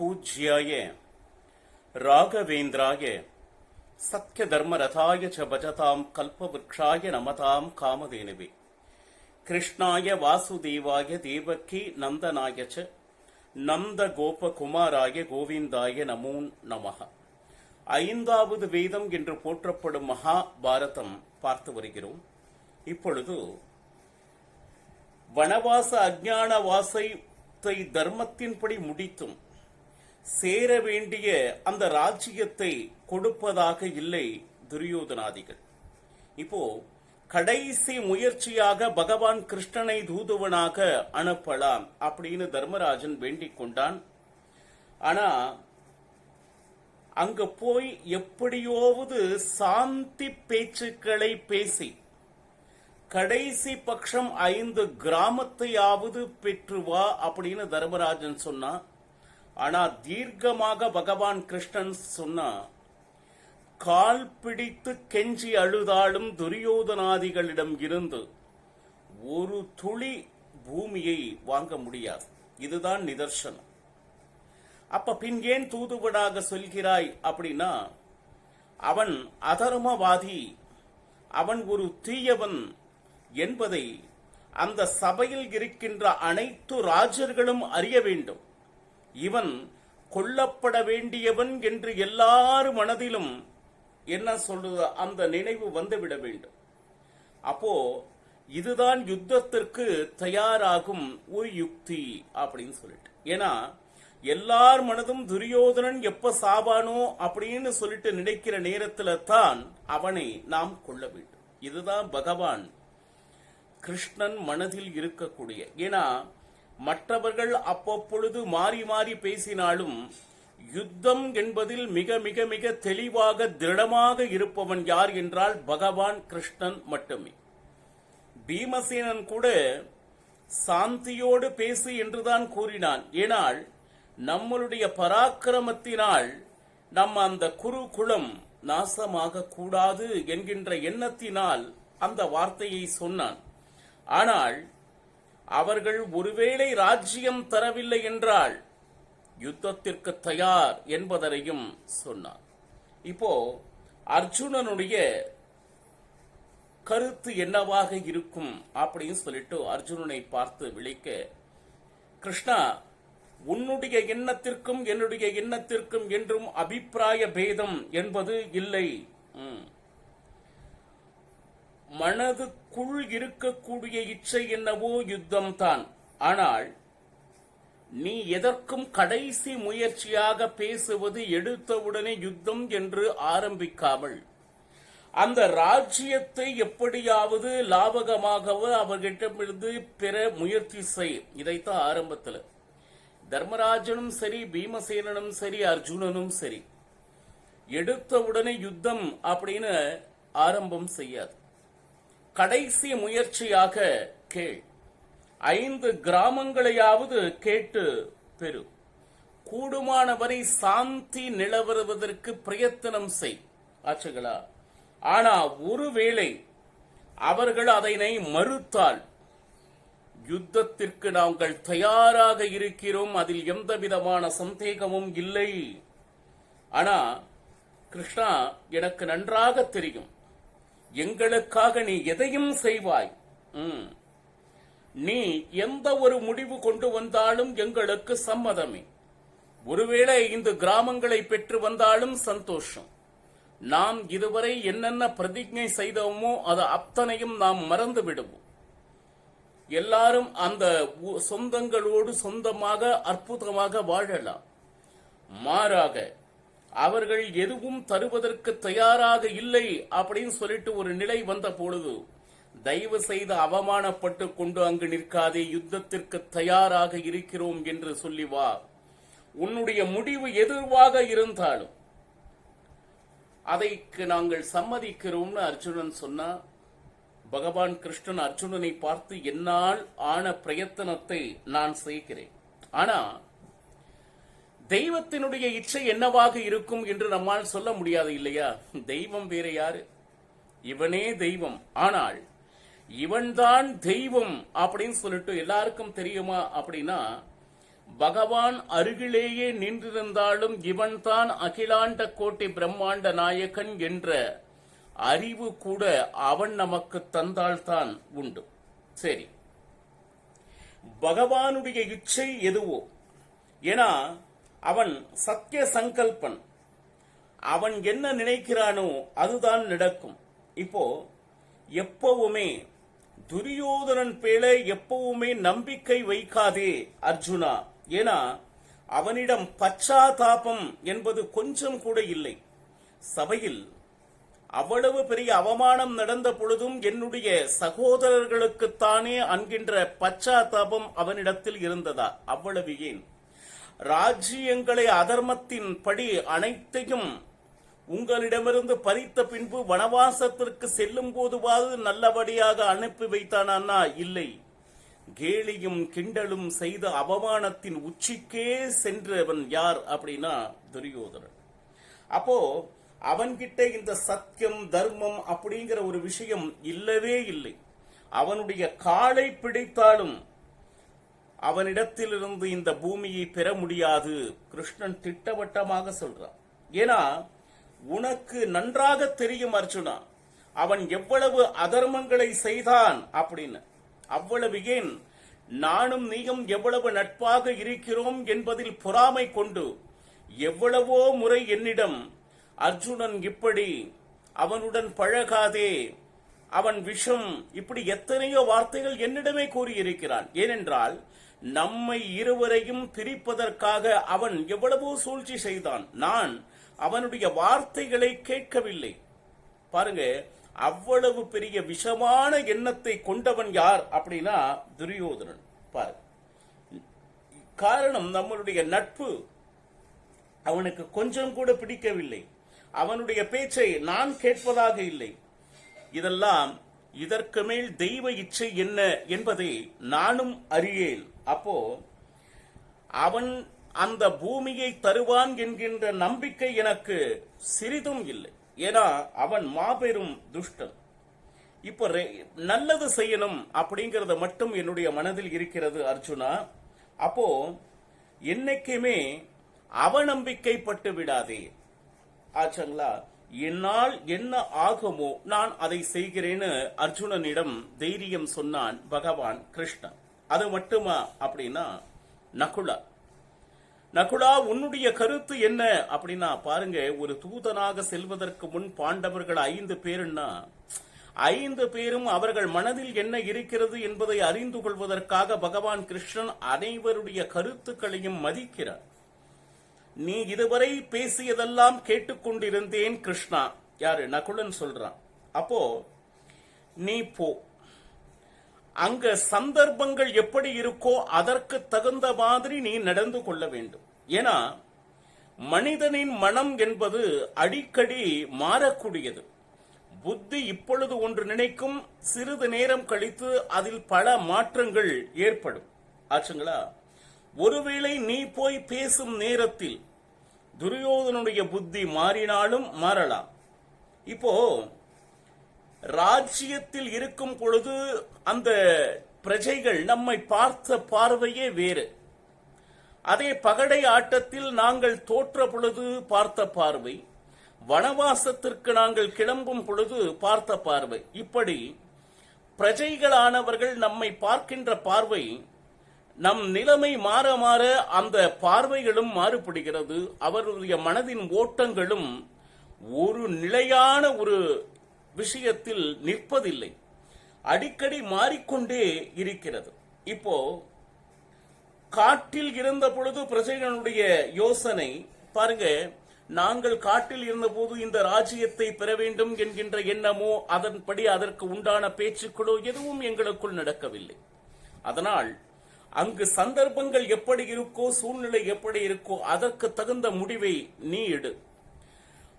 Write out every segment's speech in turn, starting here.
பூஜ்யாய ராகவேந்திராய சத்ய தர்மரதாய ச பஜதாம் கல்பவ்ருக்ஷாய நமதாம் காமதேனுவே கிருஷ்ணாய வாசுதேவாய தேவகி நந்தனாய ச நந்த கோபகுமாராய கோவிந்தாய நமோ நமஹ. ஐந்தாவது வேதம் என்று போற்றப்படும் மகாபாரதம் பார்த்து வருகிறோம். இப்பொழுது வனவாச அஞ்ஞான வாசத்தை தர்மத்தின்படி முடித்தும் சேர வேண்டிய அந்த ராஜ்யத்தை கொடுப்பதாக இல்லை துரியோதனாதிகள். இப்போ கடைசி முயற்சியாக பகவான் கிருஷ்ணனை தூதுவனாக அனுப்பலாம் அப்படின்னு தர்மராஜன் வேண்டிக் கொண்டான். ஆனா அங்க போய் எப்படியோவது சாந்தி பேச்சுக்களை பேசி கடைசி பட்சம் 5 கிராமத்தையாவது பெற்று வா அப்படின்னு தர்மராஜன் சொன்னா. ஆனா தீர்க்கமாக பகவான் கிருஷ்ணன் சொன்னா, கால் பிடித்து கெஞ்சி அழுதாலும் துரியோதனாதிகளிடம் இருந்து ஒரு துளி பூமியை வாங்க முடியாது. இதுதான் நிதர்சனம். அப்ப பின் ஏன் தூதுவனாக சொல்கிறாய் அப்படின்னா, அவன் அதர்மவாதி, அவன் ஒரு தீயவன் என்பதை அந்த சபையில் இருக்கின்ற அனைத்து ராஜர்களும் அறிய வேண்டும். இவன் கொல்லப்பட வேண்டியவன் என்று எல்லாரும் மனதிலும் என்ன சொல்றது, அந்த நினைவு வந்துவிட வேண்டும். அப்போ இதுதான் யுத்தத்திற்கு தயாராகும் ஒரு யுக்தி அப்படின்னு சொல்லிட்டு. ஏன்னா எல்லார் மனதும் துரியோதனன் எப்ப சாவானோ அப்படின்னு சொல்லிட்டு நினைக்கிற நேரத்துல தான் அவனை நாம் கொள்ள வேண்டும். இதுதான் பகவான் கிருஷ்ணன் மனதில் இருக்கக்கூடிய. ஏன்னா மற்றவர்கள் அப்பொழுது மாறி மாறி பேசினாலும் யுத்தம் என்பதில் மிக மிக மிக தெளிவாக திருடமாக இருப்பவன் யார் என்றால் பகவான் கிருஷ்ணன் மட்டுமே. பீமசேனன் கூட சாந்தியோடு பேசு என்றுதான் கூறினான். ஏனால் நம்மளுடைய பராக்கிரமத்தினால் நம்ம அந்த குருகுலம் நாசமாக கூடாது என்கின்ற எண்ணத்தினால் அந்த வார்த்தையை சொன்னான். ஆனால் அவர்கள் ஒருவேளை ராஜ்யம் தரவில்லை என்றால் யுத்தத்திற்கு தயார் என்பதனையும் சொன்னார். இப்போ அர்ஜுனனுடைய கருத்து என்னவாக இருக்கும் அப்படின்னு சொல்லிட்டு அர்ஜுனனை பார்த்து விழிக்க, கிருஷ்ணா, உன்னுடைய எண்ணத்திற்கும் என்னுடைய எண்ணத்திற்கும் என்றும் அபிப்பிராய பேதம் என்பது இல்லை. மனதுக்குள் இருக்கக்கூடிய இச்சை என்னவோ யுத்தம் தான். ஆனால் நீ எதற்கும் கடைசி முயற்சியாக பேசுவது எடுத்தவுடனே யுத்தம் என்று ஆரம்பிக்காமல் அந்த ராஜ்யத்தை எப்படியாவது லாபகமாகவோ அவர்கிட்டமிருந்து பெற முயற்சி செய். இதைத்தான் ஆரம்பத்தில் தர்மராஜனும் சரி, பீமசேனனும் சரி, அர்ஜுனனும் சரி, எடுத்தவுடனே யுத்தம் அப்படின்னு ஆரம்பம் செய்யாது. கடைசி முயற்சியாக கேள், 5 கிராமங்களையாவது கேட்டு பெறு, கூடுமானவரை சாந்தி நிலவருவதற்கு பிரயத்தனம் செய். ஆச்சுங்களா? ஆனா ஒருவேளை அவர்கள் அதனை மறுத்தால் யுத்தத்திற்கு நாங்கள் தயாராக இருக்கிறோம், அதில் எந்த விதமான சந்தேகமும் இல்லை. ஆனா கிருஷ்ணா, எனக்கு நன்றாக தெரியும், எங்களுக்காக நீ எதையும் செய்வாய். நீ எந்த ஒரு முடிவு கொண்டு வந்தாலும் எங்களுக்கு சம்மதமே. ஒருவேளை 5 கிராமங்களை பெற்று வந்தாலும் சந்தோஷம். நாம் இதுவரை என்னென்ன பிரதிஜை செய்தோமோ அது அத்தனையும் நாம் மறந்து விடுவோம். எல்லாரும் அந்த சொந்தங்களோடு சொந்தமாக அற்புதமாக வாழலாம். மாறாக அவர்கள் எதுவும் தருவதற்கு தயாராக இல்லை அப்படின்னு சொல்லிட்டு ஒரு நிலை வந்த பொழுது, தயவு செய்து அவமானப்பட்டு கொண்டு அங்கு நிற்காதே, யுத்தத்திற்கு தயாராக இருக்கிறோம் என்று சொல்லி வா. உன்னுடைய முடிவு எதுவாக இருந்தாலும் அதைக்கு நாங்கள் சம்மதிக்கிறோம்னு அர்ஜுனன் சொன்னா. பகவான் கிருஷ்ணன் அர்ஜுனனை பார்த்து, என்னால் ஆன பிரயத்தனத்தை நான் செய்கிறேன், ஆனா தெய்வத்தினுடைய இச்சை என்னவாக இருக்கும் என்று நம்மால் சொல்ல முடியாது இல்லையா? தெய்வம் வேற யாரு? இவனே தெய்வம். ஆனால் இவன்தான் தெய்வம் அப்படின்னு சொல்லிட்டு எல்லாருக்கும் தெரியுமா அப்படின்னா, பகவான் அருகிலேயே நின்றிருந்தாலும் இவன்தான் அகிலாண்ட கோட்டி பிரம்மாண்ட நாயகன் என்ற அறிவு கூட அவன் நமக்கு தந்தால்தான் உண்டு. சரி, பகவானுடைய இச்சை எதுவோ, ஏன்னா அவன் சத்திய சங்கல்பன், அவன் என்ன நினைக்கிறானோ அதுதான் நடக்கும். இப்போ எப்பவுமே துரியோதனன் பேல எப்பவுமே நம்பிக்கை வைக்காதே அர்ஜுனா. ஏன்னா அவனிடம் பச்சாதாபம் என்பது கொஞ்சம் கூட இல்லை. சபையில் அவ்வளவு பெரிய அவமானம் நடந்த பொழுதும் என்னுடைய சகோதரர்களுக்குத்தானே என்கின்ற பச்சாதாபம் அவனிடத்தில் இருந்ததா? அவ்வளவு ஏன், ராஜ்யங்களை அதர்மத்தின் படி அனைத்தையும் உங்களிடமிருந்து பறித்த பின்பு வனவாசத்திற்கு செல்லும் போதுவாது நல்லபடியாக அனுப்பி வைத்தானா? இல்லை. கேலியும் கிண்டலும் செய்த அவமானத்தின் உச்சிக்கே சென்றவன் யார் அப்படின்னா துரியோதனன். அப்போ அவன்கிட்ட இந்த சத்தியம் தர்மம் அப்படிங்கிற ஒரு விஷயம் இல்லவே இல்லை. அவனுடைய காலை பிடித்தாலும் அவனிடத்திலிருந்து இந்த பூமியை பெற முடியாது. கிருஷ்ணன் திட்டவட்டமாக சொல்றான். ஏன்னா உனக்கு நன்றாக தெரியும் அர்ஜுனா, அவன் எவ்வளவு அதர்மங்களை செய்தான் அப்படின்னு. அவ்வளவு ஏன், நானும் நீயும் எவ்வளவு நட்பாக இருக்கிறோம் என்பதில் பொறாமை கொண்டு எவ்வளவோ முறை என்னிடம் அர்ஜுனன் இப்படி, அவனுடன் பழகாதே, அவன் விஷம், இப்படி எத்தனையோ வார்த்தைகள் என்னிடமே கூறியிருக்கிறான். ஏனென்றால் நம்மை இருவரையும் பிரிப்பதற்காக அவன் எவ்வளவோ சூழ்ச்சி செய்தான். நான் அவனுடைய வார்த்தைகளை கேட்கவில்லை. பாருங்க, அவ்வளவு பெரிய விஷமான எண்ணத்தை கொண்டவன் யார் அப்படின்னா துரியோதனன். பாரு, காரணம் நம்மளுடைய நட்பு அவனுக்கு கொஞ்சம் கூட பிடிக்கவில்லை. அவனுடைய பேச்சை நான் கேட்பதாக இல்லை. இதெல்லாம் இதற்கு மேல் தெய்வ இச்சை என்ன என்பதை நானும் அறியேன். அப்போ அவன் அந்த பூமியை தருவான் என்கின்ற நம்பிக்கை எனக்கு சிறிதும் இல்லை. ஏன்னா அவன் மாபெரும் துஷ்டன். இப்ப நல்லது செய்யணும் அப்படிங்கறத மட்டும் என்னுடைய மனதில் இருக்கிறது அர்ஜுனா. அப்போ என்னைக்குமே அவநம்பிக்கைப்பட்டு விடாதே. ஆச்சுங்களா? என்னால் என்ன ஆகுமோ நான் அதை செய்கிறேன்னு அர்ஜுனனிடம் தைரியம் சொன்னான் பகவான் கிருஷ்ணன். அது மட்டுமா அப்படின்னா நகுலா உன்னுடைய கருத்து என்ன அப்படின்னா, பாருங்க, ஒரு தூதனாக செல்வதற்கு முன் பாண்டவர்கள் 5 பேருன்னா 5 பேரும் அவர்கள் மனதில் என்ன இருக்கிறது என்பதை அறிந்து கொள்வதற்காக பகவான் கிருஷ்ணன் அனைவருடைய கருத்துக்களையும் மதிக்கிறார். நீ இதுவரை பேசியதெல்லாம் கேட்டுக்கொண்டிருந்தேன் கிருஷ்ணா. யாரு? நகுலன் சொல்றான். அப்போ நீ போ, அங்க சந்தர்ப்பங்கள் எப்படி இருக்கோ அதற்கு தகுந்த மாதிரி நீ நடந்து கொள்ள வேண்டும். ஏன்னா மனிதனின் மனம் என்பது அடிக்கடி மாறக்கூடியது. புத்தி இப்பொழுது ஒன்று நினைக்கும், சிறிது நேரம் கழித்து அதில் பல மாற்றங்கள் ஏற்படும். ஆச்சுங்களா? ஒருவேளை நீ போய் பேசும் நேரத்தில் துரியோதனுடைய புத்தி மாறினாலும் மாறலாம். இப்போ ராஜ்யத்தில் இருக்கும் பொழுது அந்த பிரஜைகள் நம்மை பார்த்த பார்வையே வேறு. அதே பகடை ஆட்டத்தில் நாங்கள் தோற்ற பொழுது பார்த்த பார்வை, வனவாசத்திற்கு நாங்கள் கிளம்பும் பொழுது பார்த்த பார்வை, இப்படி பிரஜைகளானவர்கள் நம்மை பார்க்கின்ற பார்வை, நம் நிலைமை மாற மாற அந்த பார்வைகளும் மாறுபடுகிறது. அவருடைய மனதின் ஓட்டங்களும் ஒரு நிலையான ஒரு விஷயத்தில் நிற்பதில்லை, அடிக்கடி மாறிக்கொண்டே இருக்கிறது. இப்போ காட்டில் இருந்த பொழுது பிரஜைகளுடைய யோசனை பாருங்க, நாங்கள் காட்டில் இருந்த போது இந்த ராஜ்யத்தை பெற வேண்டும் என்கின்ற எண்ணமோ அதன்படி அதற்கு உண்டான பேச்சுக்களோ எதுவும் எங்களுக்குள் நடக்கவில்லை. அதனால் அங்கு சந்தர்ப்பங்கள் எப்படி இருக்கோ, சூழ்நிலை எப்படி இருக்கோ அதற்கு தகுந்த முடிவை நீ எடு.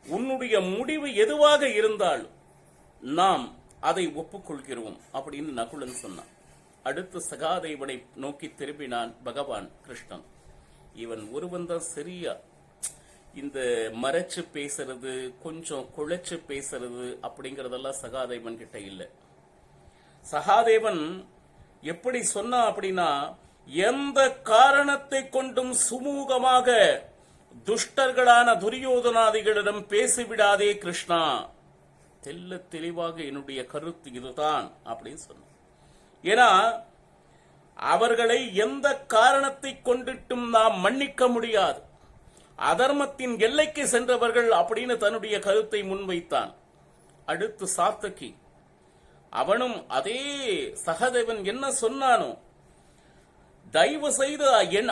உன்னுடைய முடிவு எதுவாக இருந்தாலும் நாம் அதை ஒப்புக்கொள்கிறோம் அப்படின்னு நகுலன் சொன்னான். அடுத்து சகாதேவனை நோக்கி திரும்பினான் பகவான் கிருஷ்ணன். இவன் ஒருவன் தான் சரியா இந்த மறைச்சு பேசுறது, கொஞ்சம் குழைச்சு பேசுறது அப்படிங்கறதெல்லாம் சகாதேவன் கிட்ட இல்ல. சகாதேவன் எப்படி சொன்னா அப்படின்னா, எந்த காரணத்தை கொண்டும் சுமூகமாக துஷ்டர்களான துரியோதனாதிகளிடம் பேசிவிடாதே கிருஷ்ணா. தெல்ல தெளிவாக என்னுடைய கருத்து இதுதான் அப்படின்னு சொன்ன. ஏன்னா அவர்களை எந்த காரணத்தை கொண்டிட்டும் நாம் மன்னிக்க முடியாது. அதர்மத்தின் எல்லைக்கு சென்றவர்கள் அப்படின்னு தன்னுடைய கருத்தை முன்வைத்தான். அடுத்து சாத்தகி, அவனும் அதே சகதேவன் என்ன சொன்னானோ, தயவு செய்து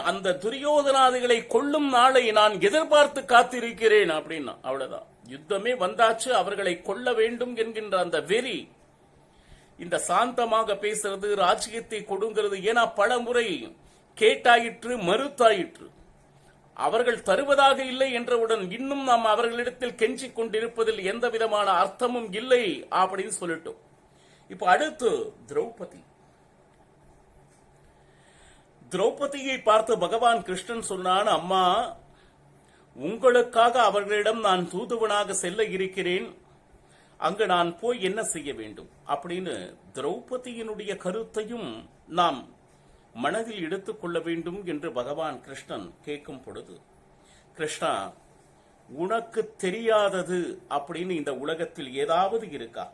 அந்த துரியோதனாதிகளை கொல்லும் நாளை நான் எதிர்பார்த்து காத்திருக்கிறேன் அப்படின்னா. அவ்வளவுதான், யுத்தமே வந்தாச்சு, அவர்களை கொல்ல வேண்டும் என்கின்ற அந்த வெறி. இந்த சாந்தமாக பேசுறது, ராஜ்யத்தை கொடுங்கிறது, ஏன்னா பல முறை கேட்டாயிற்று, மறுத்தாயிற்று. அவர்கள் தருவதாக இல்லை என்றவுடன் இன்னும் நாம் அவர்களிடத்தில் கெஞ்சிக் கொண்டிருப்பதில் எந்த விதமான அர்த்தமும் இல்லை அப்படின்னு சொல்லிட்டோம். இப்ப அடுத்து திரௌபதியை பார்த்து பகவான் கிருஷ்ணன் சொன்னான், அம்மா உங்களுக்காக அவர்களிடம் நான் தூதுவனாக செல்ல இருக்கிறேன், அங்கு நான் போய் என்ன செய்ய வேண்டும் அப்படின்னு திரௌபதியினுடைய கருத்தையும் நாம் மனதில் எடுத்துக்கொள்ள வேண்டும் என்று பகவான் கிருஷ்ணன் கேட்கும் பொழுது, கிருஷ்ணா உனக்கு தெரியாதது அப்படின்னு இந்த உலகத்தில் ஏதாவது இருக்கா?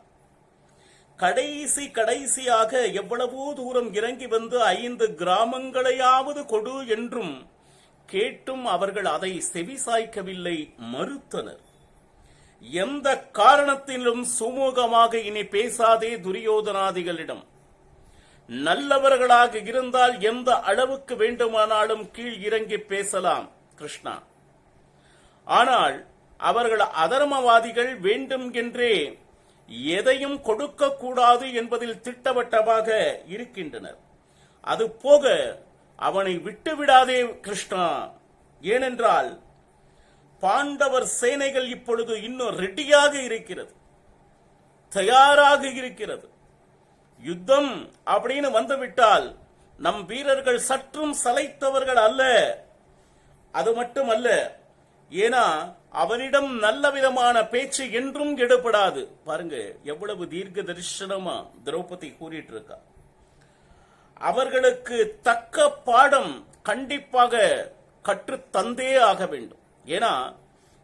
கடைசியாக எவ்வளவோ தூரம் இறங்கி வந்து 5 கிராமங்களையாவது கொடு என்றும் கேட்டும் அவர்கள் அதை செவிசாய்க்கவில்லை, மறுத்தனர். எந்த காரணத்திலும் சுமூகமாக இனி பேசாதே துரியோதனாதிகளிடம். நல்லவர்களாக இருந்தால் எந்த அளவுக்கு வேண்டுமானாலும் கீழ் இறங்கி பேசலாம் கிருஷ்ணா. ஆனால் அவர்கள் அதர்மவாதிகள், வேண்டும் என்றே எதையும் கொடுக்க கூடாது என்பதில் திட்டவட்டமாக இருக்கின்றனர். அது போக அவனை விட்டுவிடாதே கிருஷ்ணா. ஏனென்றால் பாண்டவர் சேனைகள் இப்பொழுது இன்னும் ரெடியாக இருக்கிறது, தயாராக இருக்கிறது. யுத்தம் அப்படின்னு வந்துவிட்டால் நம் வீரர்கள் சற்றும் சளைத்தவர்கள் அல்ல. அது மட்டுமல்ல, ஏன்னா அவனிடம் நல்ல விதமான பேச்சு என்றும் எடுபடாது. பாருங்க எவ்வளவு தீர்க்க தரிசனமா திரௌபதி கூறிட்டு இருக்கா. அவர்களுக்கு தக்க பாடம் கண்டிப்பாக கற்று தந்தே ஆக வேண்டும். ஏன்னா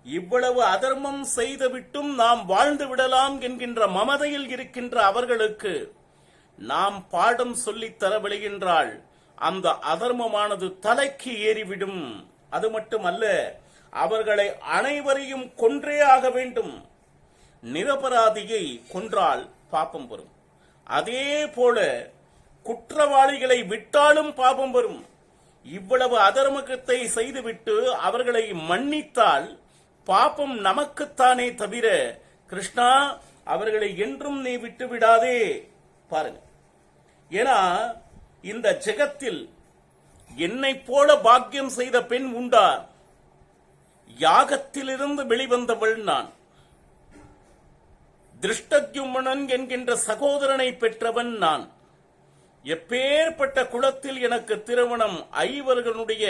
இவ்வளவு அதர்மம் செய்துவிட்டும் நாம் வாழ்ந்து விடலாம் என்கின்ற மமதையில் இருக்கின்ற அவர்களுக்கு நாம் பாடம் சொல்லித் தர விளைகின்றால் அந்த அதர்மமானது தலைக்கு ஏறிவிடும். அது மட்டுமல்ல, அவர்களை அனைவரையும் கொன்றே ஆக வேண்டும். நிரபராதியை கொன்றால் பாபம் வரும். அதே போல குற்றவாளிகளை விட்டாலும் பாபம் வரும். இவ்வளவு அதர்மத்தை செய்துவிட்டு அவர்களை மன்னித்தால் பாபம் நமக்குத்தானே தவிர கிருஷ்ணா அவர்களை என்றும் நீ விட்டு விடாதே. பாருங்க, ஏன்னா இந்த ஜெகத்தில் என்னை போல பாக்கியம் செய்த பெண் உண்டா? யாகத்திலிருந்து வெளிவந்தவள் நான். திருஷ்டத்யும்னன் என்கின்ற சகோதரனை பெற்றவன் நான். எப்பேற்பட்ட குலத்தில் எனக்கு திருமணம், ஐவர்களுடைய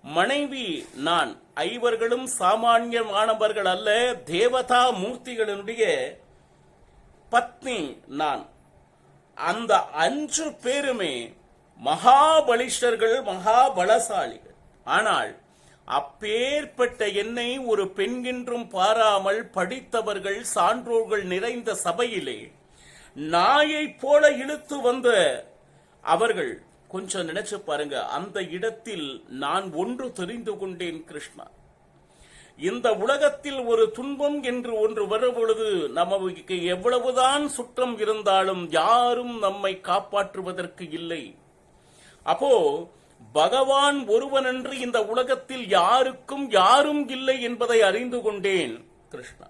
மனைவி நான். ஐவர்களும் சாமானியமானவர்கள் அல்ல, தேவதா மூர்த்திகளினுடைய பத்னி நான். அந்த 5 பேருமே மகாபலிஷ்டர்கள், மகாபலசாலிகள். ஆனால் அப்பேற்பட்ட என்னை ஒரு பெண்கென்றும் பாராமல் படித்தவர்கள், சான்றோர்கள் நிறைந்த சபையிலே நாயை போல இழுத்து வந்த அவர்கள், கொஞ்சம் நினைச்சு பாருங்க, அந்த இடத்தில் நான் ஒன்று தெரிந்து கொண்டேன் கிருஷ்ணா. இந்த உலகத்தில் ஒரு துன்பம் என்று ஒன்று வரும்பொழுது நமக்கு எவ்வளவுதான் சுற்றம் இருந்தாலும் யாரும் நம்மை காப்பாற்றுவதற்கு இல்லை. அப்போ பகவான் ஒருவனன்று இந்த உலகத்தில் யாருக்கும் யாரும் இல்லை என்பதை அறிந்து கொண்டேன் கிருஷ்ணா.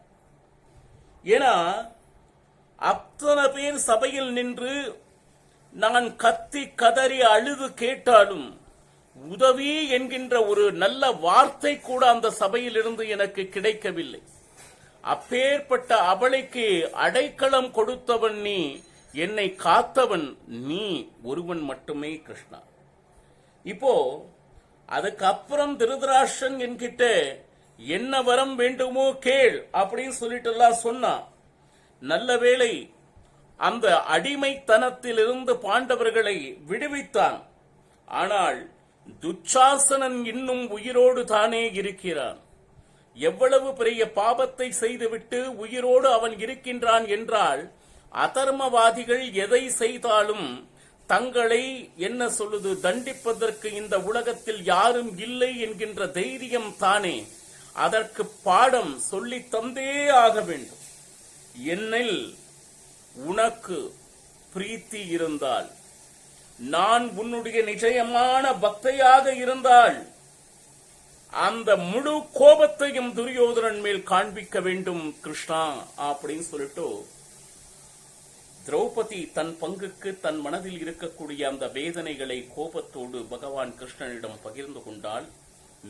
ஏன்னா அத்தனை பேர் சபையில் நின்று நான் கத்தி கதறி அழுது கேட்டாலும் உதவி என்கின்ற ஒரு நல்ல வார்த்தை கூட அந்த சபையிலிருந்து எனக்கு கிடைக்கவில்லை. அப்பேற்பட்ட அவளைக்கு அடைக்கலம் கொடுத்தவன் நீ, என்னை காத்தவன் நீ ஒருவன் மட்டுமே கிருஷ்ணா. இப்போ அதுக்கப்புறம் திருதராஷ்டிரன் என்கிட்ட என்ன வரம் வேண்டுமோ கேள் அப்படின்னு சொல்லிட்டு எல்லாம் சொன்னான். நல்ல வேளை அந்த அடிமைத்தனத்திலிருந்து பாண்டவர்களை விடுவித்தான். ஆனால் துச்சாசனன் இன்னும் உயிரோடு தானே இருக்கிறான். எவ்வளவு பெரிய பாபத்தை செய்துவிட்டு உயிரோடு அவன் இருக்கின்றான் என்றால், அதர்மவாதிகள் எதை செய்தாலும் தங்களை என்ன சொல்லுது, தண்டிப்பதற்கு இந்த உலகத்தில் யாரும் இல்லை என்கின்ற தைரியம் தானே. அதற்கு பாடம் சொல்லி தந்தே ஆக வேண்டும். என்னில் உனக்கு பிரீத்தி இருந்தால், நான் உன்னுடைய நிச்சயமான பக்தையாக இருந்தால், அந்த முழு கோபத்தையும் துரியோதனன் மேல் காண்பிக்க வேண்டும் கிருஷ்ணா அப்படின்னு சொல்லிட்டு திரௌபதி தன் பங்குக்கு தன் மனதில் இருக்கக்கூடிய அந்த வேதனைகளை கோபத்தோடு பகவான் கிருஷ்ணனிடம் பகிர்ந்து கொண்டால்,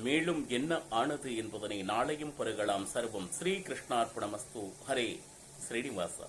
மேலும் என்ன ஆனது என்பதனை நாளையும் பருகலாம். சர்வம் ஸ்ரீ கிருஷ்ணார்ப்பணமஸ்து. ஹரே ஸ்ரீனிவாசா.